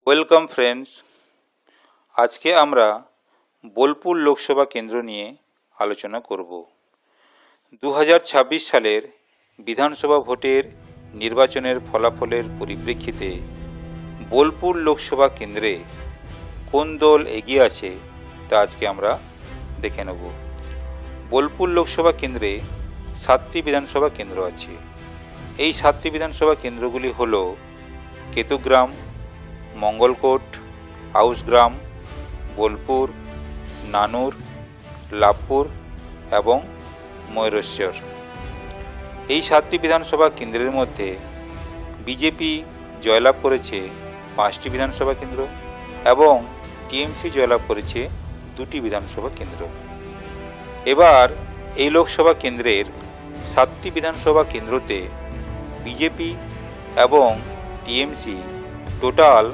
Welcome friends, আজকে আমরা বোলপুর লোকসভা কেন্দ্র নিয়ে আলোচনা করব। 2026 সালের বিধানসভা ভোটের নির্বাচনের ফলাফলের পরিপ্রেক্ষিতে বোলপুর লোকসভা কেন্দ্রে কোন দল এগিয়ে আছে তা আজকে আমরা দেখে নেব। বোলপুর লোকসভা কেন্দ্রে 7টি বিধানসভা কেন্দ্র আছে। এই 7টি বিধানসভা কেন্দ্রগুলি হল কেতুগ্রাম, মঙ্গলকোট, আউসগ্রাম, বোলপুর, নানুর, লাভপুর এবং ময়ূরেশ্বর। এই 7টি বিধানসভা কেন্দ্রের মধ্যে বিজেপি জয়লাভ করেছে 5টি বিধানসভা কেন্দ্র এবং টিএমসি জয়লাভ করেছে 2টি বিধানসভা কেন্দ্র। এবার এই লোকসভা কেন্দ্রের 7টি বিধানসভা কেন্দ্রতে বিজেপি এবং টিএমসি টোটাল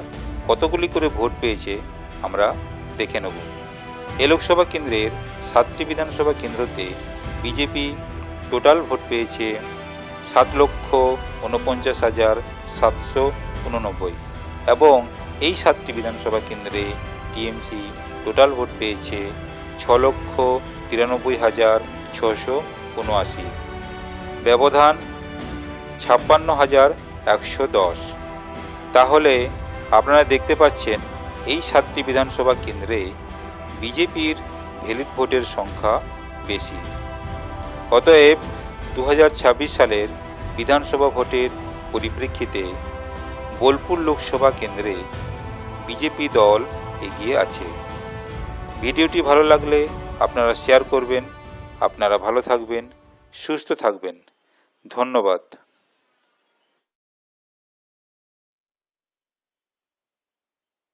কতগুলি করে ভোট পেয়েছে আমরা দেখে নেব। এই লোকসভা কেন্দ্রের 7টি বিধানসভা কেন্দ্রতে বিজেপি টোটাল ভোট পেয়েছে 7,49,789 এবং এই 7টি বিধানসভা কেন্দ্রে টিএমসি টোটাল ভোট পেয়েছে 6,93,679। ব্যবধান 56,110। তাহলে আপনারা দেখতে পাচ্ছেন এই 7টি বিধানসভা কেন্দ্রে বিজেপির ভ্যালিড ভোটের সংখ্যা বেশি। অতএব 2026 সালের বিধানসভা ভোটের পরিপ্রেক্ষিতে বোলপুর লোকসভা কেন্দ্রে বিজেপি দল এগিয়ে আছে। ভিডিওটি ভালো লাগলে আপনারা শেয়ার করবেন। আপনারা ভালো থাকবেন, সুস্থ থাকবেন। ধন্যবাদ।